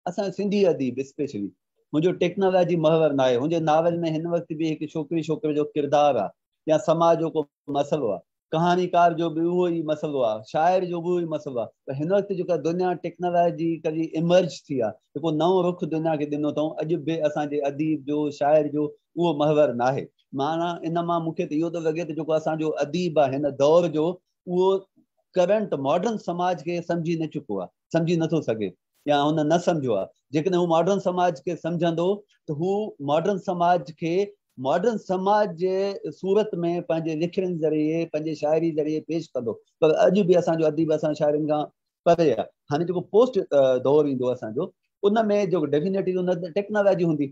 असांजो सिंधी अदीब स्पेशली, मुंहिंजो टेक्नोलॉजी महवर न आहे। मुंहिंजे नावल में हिन वक़्तु बि हिकु छोकिरी छोकिरे जो किरदारु आहे, या समाज जो को मसइलो आहे, कहानीकार जो बि उहो ई मसइलो आहे, शाइर जो बि उहो ई मसइलो आहे। त हिन वक़्तु जेका दुनिया टेक्नोलॉजिकली इमर्ज थी आहे, जेको नओं रुख दुनिया खे ॾिनो अथऊं, अॼु बि असांजे अदीब जो, शाइर जो उहो महवर न आहे। माना इन मां मूंखे त इहो थो लॻे त जेको असांजो अदीब आहे हिन दौर जो, उहो करंट मॉडर्न समाज खे सम्झी न चुको आहे, सम्झी नथो सघे, या हुन न सम्झो आहे। जेकॾहिं हू मॉडर्न समाज खे सम्झंदो त हू मॉडर्न समाज खे मॉडर्न समाज जे सूरत में पंहिंजे लिखण ज़रिए, पंहिंजे शाइरी ज़रिए पेश कंदो। पर अॼु बि असांजो अदीब असां शाइरनि खां परे आहे। हाणे जेको पोस्ट दौर ईंदो असांजो, उन में जेको डेफिनेटली उन टेक्नोलॉजी हूंदी,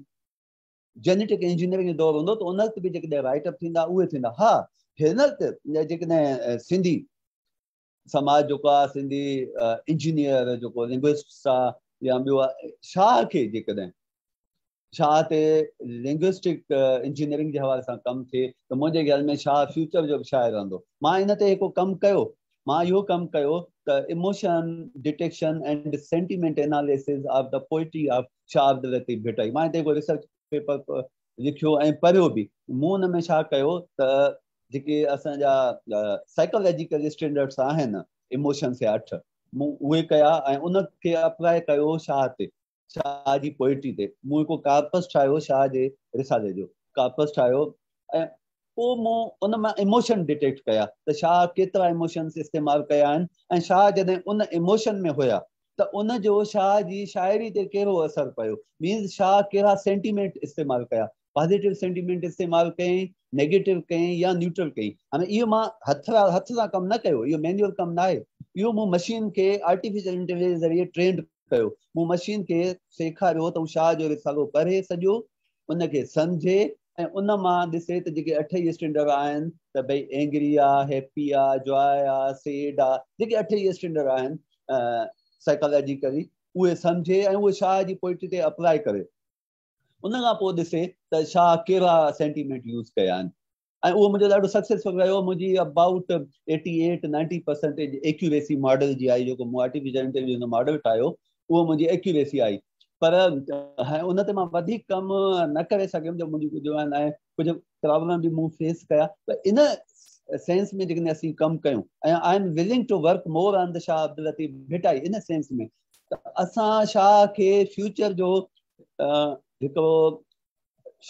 जेनेटिक इंजीनियरिंग जो दौर हूंदो, त उन वक़्तु बि जेकॾहिं राइटअप थींदा उहे थींदा। हा, हिन वक़्तु जेकॾहिं सिंधी समाज जेको आहे सिंधी इंजीनियर जेको लिंग्विस्ट आहे या ॿियो आहे शाह खे जेकॾहिं शाह ते लिंग्विस्टिक इंजीनियरिंग जे हवाले सां कमु थिए त मुंहिंजे ख़्याल में शाह फ्यूचर जो बि शाइर रहंदो। मां इन ते हिकु कमु कयो, मां इहो कमु कयो त emotion detection and sentiment analysis of the poetry of Shah Abdul Latif Bhittai. मां हिते हिकु रिसर्च पेपर लिखियो ऐं पढ़ियो बि। मूं हुन में छा कयो त जेके असांजा साइकोलॉजिकल स्टैंडर्ड्स आहिनि इमोशन्स जा 8 मूं उहे कया ऐं उनखे अप्लाई कयो शाह ते, शाह जी पोइट्री ते। मूं हिकु कार्पस ठाहियो शाह जे रिसाले जो कार्पस ठाहियो ऐं पोइ मूं उन मां इमोशन डिटेक्ट कया त शाह केतिरा इमोशन्स इस्तेमालु कया आहिनि ऐं शाह जॾहिं उन इमोशन में हुया त उन जो शाह जी शाइरी ते कहिड़ो असरु पियो, मीन्स शाह कहिड़ा सेंटीमेंट इस्तेमालु कया, पॉज़िटिव सेंटीमेंट इस्तेमालु कयईं, नेगेटिव कयईं या न्यूट्रल कयईं। हाणे इहो मां हथ सां कमु न कयो, इहो मैन्युअल कमु न आहे, इहो मूं मशीन खे आर्टिफिशियल इंटेलिजेंस ज़रिए ट्रेंड कयो। मूं मशीन खे सेखारियो त शाह जो रिसालो पढ़े सॼो, उनखे सम्झे ऐं उन मां ॾिसे त जेके 8 स्टैंडर्ड आहिनि त भई एंग्री आहे, हैप्पी आहे, जॉय आहे, सैड आहे, जेके 8 स्टैंडर्ड आहिनि साइकोलॉजिकली उहे सम्झे ऐं उहे शाह जी पोइट्री ते अप्लाई करे। उन खां पोइ ॾिसे त शाह कहिड़ा सेंटीमेंट यूज़ कया आहिनि ऐं उहो मुंहिंजो ॾाढो सक्सेसफुल रहियो। मुंहिंजी अबाउट 88-90% एक्यूरेसी मॉडल जी आई, जेको मूं आर्टिफिशियल इंटेलिजेंस जो मॉडल ठाहियो उहो मुंहिंजी एक्यूरेसी आई। पर उन ते मां वधीक कमु न करे सघियुमि जो मुंहिंजी कुझु आहे कुझु प्रॉब्लम बि मूं फेस कया। त इन सेंस में जेकॾहिं असीं कमु कयूं ऐं I am willing to work more on the Shah Abdul Latif Bhittai in sense में त असां शाह खे फ्यूचर जो हिकिड़ो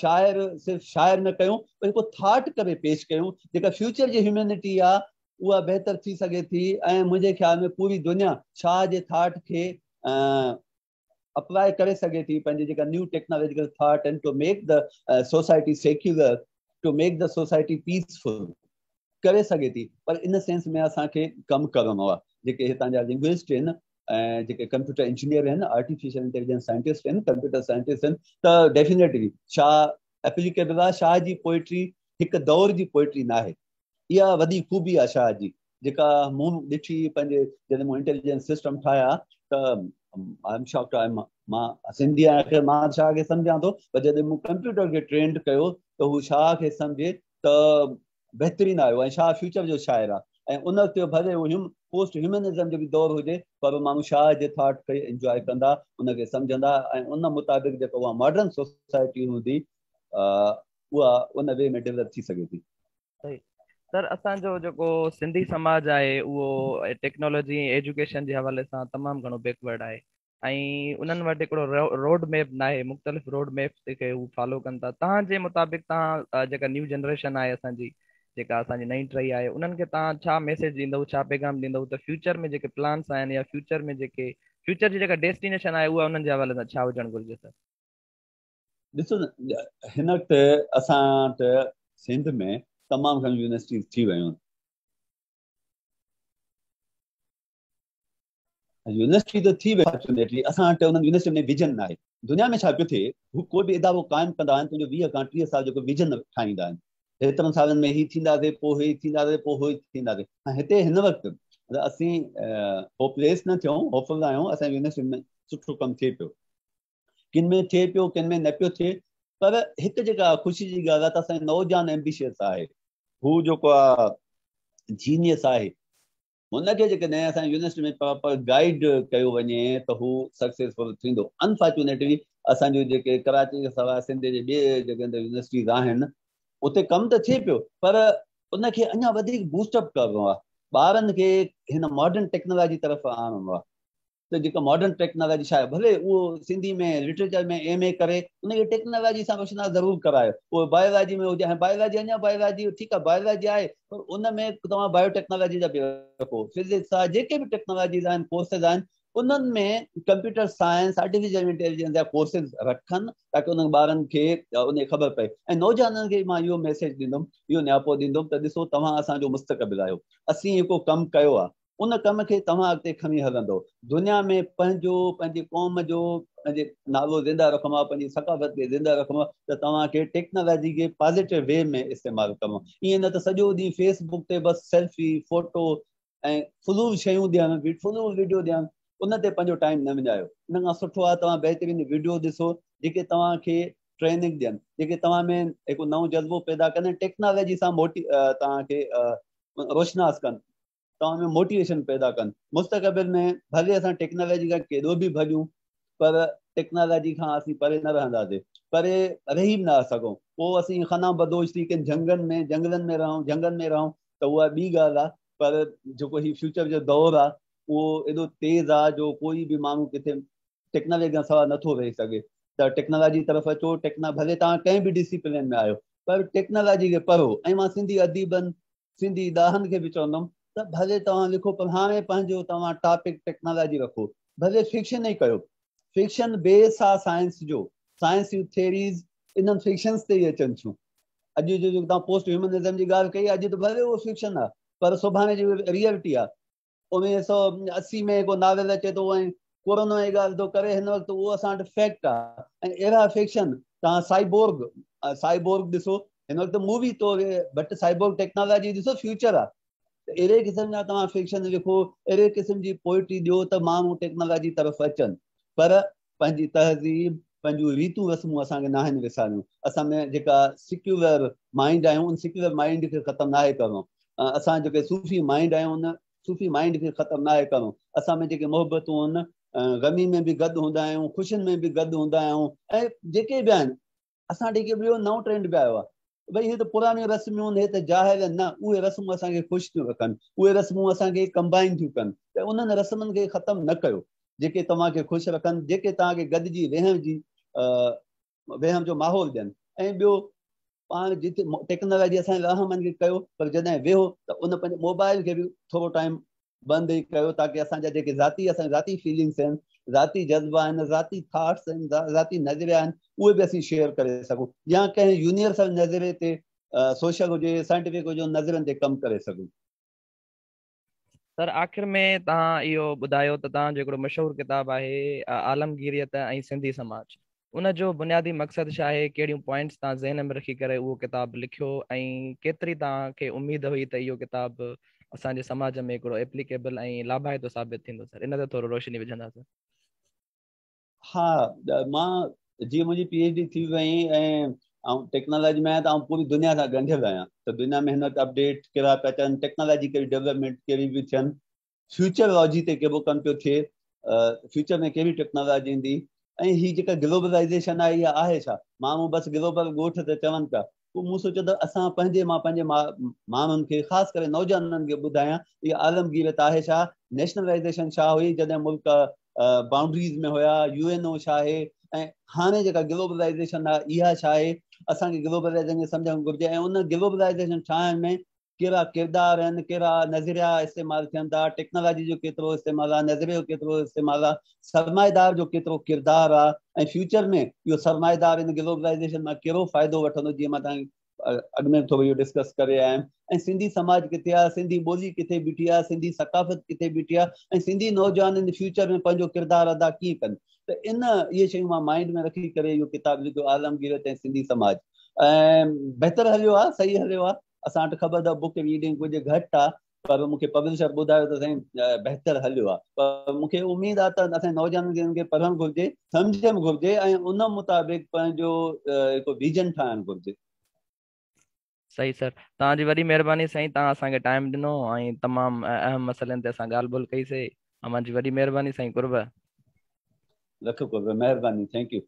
शाइर सिर्फ़ु शाइर न कयूं पर हिकु थाट करे पेश कयूं जेका फ्यूचर जी ह्यूमैनिटी आहे उहा बहितर थी सघे थी। ऐं मुंहिंजे ख़्याल में पूरी दुनिया शाह जे थाट खे अप्लाई करे सघे थी, पंहिंजी जेका new technological thought and to make the society secular, to make the society peaceful करे सघे थी। पर इन सेंस में असांखे कमु करणो आहे। जेके हितां जा लिंग्विस्ट आहिनि ऐं जेके कंप्यूटर इंजीनियर आहिनि, आर्टिफिशियल इंटेलिजेंस साइंटिस्ट आहिनि, कंप्यूटर साइंटिस्ट आहिनि, त डेफिनेटली शाह एप्लीकेबल आहे। शाह जी पोइट्री हिकु दौर जी पोइट्री न आहे, इहा वॾी ख़ूबी आहे शाह जी जेका मूं ॾिठी पंहिंजे जॾहिं मूं इंटेलिजेंस सिस्टम ठाहिया त आई एम शॉक्ड। मां सिंधी आहियां, मां शाह खे सम्झां थो, पर जॾहिं मूं कंप्यूटर खे ट्रेंड कयो त हू शाह खे सम्झे त बहितरीन आयो ऐं शाह फ्यूचर जो शाइर आहे। ऐं उन वक़्तु भले पोस्ट ह्यूमनिज़म जो बि दौर हुजे पर माण्हू शाह जे थाट खे इंजॉय कंदा, उनखे सम्झंदा ऐं उन मुताबिक़ जेको उहा मॉडर्न सोसाइटी हूंदी उहा उन वे में डेवलप थी सघे थी। सर असांजो जेको सिंधी समाज आहे उहो टेक्नोलॉजी एजुकेशन जे हवाले सां तमामु घणो बैकवर्ड आहे ऐं उन्हनि वटि हिकिड़ो रोड मैप न आहे, मुख़्तलिफ़ रोड मैप जेके हू फॉलो कनि था। तव्हांजे मुताबिक़ तव्हां जेका न्यू जनरेशन आहे असांजी, जेका असांजी नई टही आहे, उन्हनि खे तव्हां छा मैसेज ॾींदव, छा पैगाम ॾींदव त फ्यूचर में जेके प्लान्स आहिनि या फ्यूचर में जेके फ्यूचर जी जेका डेस्टिनेशन आहे उहा उन्हनि जे हवाले सां छा हुजणु घुरिजे सर? ॾिसो न, हिन वक़्तु असां वटि सिंध में तमामु घणियूं यूनिवर्सिटीज़ थी वियूं आहिनि। यूनिवर्सिटी त थी वई, फॉर्चुनेटली असां वटि उन्हनि यूनिवर्सिटी में विजन न आहे। दुनिया में छा पियो थिए, हू कोई बि इदारो क़ाइमु कंदा आहिनि, तुंहिंजो 20 खां 30 साल जेको विजन ठाहींदा आहिनि, हेतिरनि सालनि में ही थींदासीं, पोइ ही थींदासीं, पोइ हो थींदासीं। ऐं हिते हिन वक़्तु असीं होपलेस न थियूं, होपफुल आहियूं, असांजी यूनिवर्सिटी में सुठो कमु थिए पियो, किन में थिए पियो, किन में न पियो थिए। पर हिकु जेका ख़ुशी जी ॻाल्हि आहे त असांजो नौजवान एम्बिशियस आहे, हू जेको आहे जीनियस आहे, हुनखे जेकॾहिं असांजी यूनिवर्सिटी में प्रॉपर गाइड कयो वञे त हू सक्सेसफुल थींदो। अनफॉर्चुनेटली असांजो जेके कराची खां सवाइ सिंध जे ॿिए जेके यूनिवर्सिटीज़ आहिनि उते कमु त थिए पियो पर उनखे अञा वधीक बूस्टअप करिणो आहे, ॿारनि खे हिन मॉडर्न टेक्नोलॉजी तरफ़ आणिणो आहे। त जेका मॉडर्न टेक्नोलॉजी छा आहे, भले उहो सिंधी में लिटरेचर में MA करे उनखे टेक्नोलॉजी सां रोशनास ज़रूरु करायो, उहो बायोलॉजी में हुजे। ऐं बायोलॉजी अञा बायोलॉजी ठीकु आहे, बायोलॉजी आहे पर उन में तव्हां बायोटेक्नोलॉजी जा बि रखो, फिजिक्स आहे, जेके बि टेक्नोलॉजीज़ आहिनि, कोर्सेज आहिनि, उन्हनि में कंप्यूटर साइंस, आर्टिफिशियल इंटेलिजेंस जा कोर्सेज रखनि ताकी उन्हनि ॿारनि खे उन ख़बर पए। ऐं नौजवाननि खे मां इहो मैसेज ॾींदुमि, इहो न्यापो ॾींदुमि त ॾिसो तव्हां असांजो मुस्तक़बिल आहियो, असीं हिकु कमु कयो आहे, उन कम खे तव्हां अॻिते खणी हलंदो, दुनिया में पंहिंजी क़ौम जो पंहिंजे नालो ज़िंदा रखणो आहे, पंहिंजी सकाफ़त खे ज़िंदा रखणो आहे, त तव्हांखे टेक्नोलॉजी खे पॉज़िटिव वे में इस्तेमालु करिणो। ईअं न त सॼो ॾींहुं फेसबुक ते बसि सेल्फी फोटो ऐं फुलूल शयूं ॾियनि, फुलूल वीडियो ॾियनि, उन ते पंहिंजो टाइम न विञायो। इन खां सुठो आहे तव्हां बहितरीन वीडियो ॾिसो जेके तव्हांखे ट्रेनिंग ॾियनि, जेके तव्हां में हिकु नओं जज़्बो पैदा कनि, टेक्नोलॉजी सां तव्हांखे रोशनास कनि, तव्हां में मोटिवेशन पैदा कनि। मुस्तक़बिल में भले असां टेक्नोलॉजी खां केॾो बि भॼूं, पर टेक्नोलॉजी खां असीं परे न रहंदासीं, परे रही बि न सघूं। पोइ असीं ख़ना बदोश थी करे जंगलनि में रहूं त उहा ॿी ॻाल्हि आहे। पर जेको ही फ्यूचर जो दौरु आहे उहो एॾो तेज़ आहे जो कोई बि माण्हू किथे टेक्नोलॉजी खां सवाइ नथो रही सघे। त टेक्नोलॉजी तरफ़ अचो, भले तव्हां कंहिं बि डिसिप्लिन में आहियो, पर टेक्नोलॉजी खे पढ़ो। ऐं मां सिंधी अदीबनि, सिंधी ॾाहनि खे बि चवंदुमि त भले तव्हां लिखो, पर हाणे पंहिंजो तव्हां टॉपिक टेक्नोलॉजी रखो, भले फिक्शन ई कयो। फिक्शन बेस आहे साइंस जो, साइंस जूं थियरीज़ इन्हनि फिक्शन्स ते ई अचनि थियूं। अॼु जो जेको तव्हां पोस्ट ह्यूमनिज़म जी ॻाल्हि कई, अॼु त भले उहो फिक्शन आहे, पर सुभाणे जी रियलिटी आहे। 1980 में हिकु नॉवेल अचे थो ऐं कोरोना जी ॻाल्हि थो करे, हिन वक़्तु उहो असां वटि फैक्ट आहे। ऐं अहिड़ा फिक्शन, तव्हां साइबोर्ग ॾिसो, हिन वक़्तु मूवी तो बट साइबोर्ग टेक्नोलॉजी ॾिसो, फ्यूचर आहे। त अहिड़े क़िस्म जा तव्हां फिक्शन लिखो, अहिड़े क़िस्म जी पोइट्री ॾियो त माण्हू टेक्नोलॉजी तरफ़ अचनि। पर पंहिंजी तहज़ीब, पंहिंजूं रीतूं रस्मूं असांखे न आहिनि विसारियूं। असां में जेका सिक्युलर माइंड आहियूं, उन सिक्युलर माइंड खे ख़तमु न आहे करिणो। असां जेके सूफ़ी माइंड आहियूं, उन सूफ़ी माइंड खे ख़तमु न आहे करिणो। असां में जेके मोहबतूं आहिनि, ग़मी में बि गॾु हूंदा आहियूं, ख़ुशियुनि में बि गॾु हूंदा आहियूं। ऐं जेके बि आहिनि, असां ॾे ॿियो नओं ट्रेंड बि आयो आहे, भई हे त पुराणियूं रस्मूं आहिनि, हे त जाहिल आहिनि। न, उहे रस्मूं असांखे ख़ुशि थियूं रखनि, उहे रस्मूं असांखे कंबाइन थियूं कनि। त उन्हनि रस्मनि खे ख़तमु न कयो जेके तव्हांखे ख़ुशि रखनि, जेके तव्हांखे गॾिजी वेहण जो माहौल ॾियनि। ऐं ॿियो, पाण जिते टेक्नोलॉजी असांजे रहमनि खे कयो, पर जॾहिं वेहो त उन पंहिंजे मोबाइल खे बि थोरो टाइम बंदि ई कयो, ताकी असांजा जेके ज़ाती फीलिंग्स आहिनि, ज़ाती जज़्बा आहिनि, ज़ाती थाट्स आहिनि, ज़ाती नज़रिया आहिनि, उहे बि असीं शेयर करे सघूं, या कंहिं यूनिवर्सल नज़रिए ते, सोशल हुजे, साइंटिफिक हुजे, नज़रनि ते कमु करे सघूं। सर, आख़िर में तव्हां इहो ॿुधायो त तव्हांजो हिकिड़ो मशहूरु किताबु आहे आलमगीरियत ऐं सिंधी समाज, उन जो बुनियादी मक़सदु छा आहे? कहिड़ियूं पॉइंट्स तव्हां ज़हन में रखी करे उहो किताबु लिखियो, ऐं केतिरी तव्हांखे उमेद हुई त इहो किताबु असांजे समाज में हिकिड़ो एप्लीकेबल ऐं लाभाइतो साबित थींदो? सर, इन ते थोरो रोशनी विझंदासीं। हा, मां जीअं मुंहिंजी PhD थी वई ऐं टेक्नोलॉजी में आहियां, त आउं पूरी दुनिया सां ॻंढियल आहियां। त दुनिया में हिन वक़्तु अपडेट कहिड़ा पिया अचनि, टेक्नोलॉजी कहिड़ी डेवलपमेंट कहिड़ी बि थियनि, फ्यूचरलॉजी ते केतिरो कमु पियो थिए, फ्यूचर में कहिड़ी टेक्नोलॉजी ईंदी। ऐं हीअ जेका ग्लोबलाइज़ेशन आहे, इहा आहे छा? माण्हू बसि ग्लोबल ॻोठ ते चवनि पिया। पोइ मूं सोचियो त असां पंहिंजे माण्हुनि खे, ख़ासि करे नौजवाननि खे ॿुधायां, इहा आलमगीरत आहे छा? नेशनलाइज़ेशन छा हुई जॾहिं मुल्क बाउंड्रीज़ में हुया? UNO छा आहे? ऐं हाणे जेका ग्लोबलाइज़ेशन आहे, इहा छा आहे? असांखे ग्लोबलाइज़ेशन सम्झणु घुरिजे। ऐं उन ग्लोबलाइज़ेशन ठाहिण में कहिड़ा किरदार आहिनि, कहिड़ा नज़रिया इस्तेमालु थियनि था, टेक्नोलॉजी जो केतिरो इस्तेमालु आहे, नज़रिये जो केतिरो इस्तेमालु आहे, सरमाएदार जो केतिरो किरदारु आहे, ऐं फ्यूचर में इहो सरमाएदार इन ग्लोबलाइज़ेशन मां कहिड़ो फ़ाइदो वठंदो, जीअं मां तव्हांखे अॻु में थोरो इहो डिस्कस करे आया आहियूं। ऐं सिंधी समाज किथे आहे, सिंधी ॿोली किथे बीठी आहे, सिंधी सकाफ़त किथे बीठी आहे, ऐं सिंधी नौजवान इन फ्यूचर में पंहिंजो किरदारु अदा कीअं कनि। त इहे शयूं मां माइंड में रखी करे इहो किताबु लिखियो, आलमगीरत ऐं सिंधी समाज। ऐं बहितरु हलियो आहे, सही हलियो आहे। असां वटि ख़बर अथव बुक रीडिंग कुझु घटि आहे, पर मूंखे पब्लिशर ॿुधायो त साईं बहितरु हलियो आहे। पर मूंखे उमेद आहे त असांजे नौजवाननि खे हुनखे पढ़णु घुरिजे, सम्झणु घुरिजे, ऐं उन मुताबिक़ पंहिंजो हिकु विजन ठाहिणु घुरिजे। सही सर, तव्हांजी वॾी महिरबानी साईं, तव्हां असांखे टाइम ॾिनो ऐं तमामु अहम मसइलनि ते असां ॻाल्हि ॿोल कईसीं। मुंहिंजी वॾी महिरबानी साईं, कुर्ब। लख कुर्ब, महिरबानी, थैंक यू।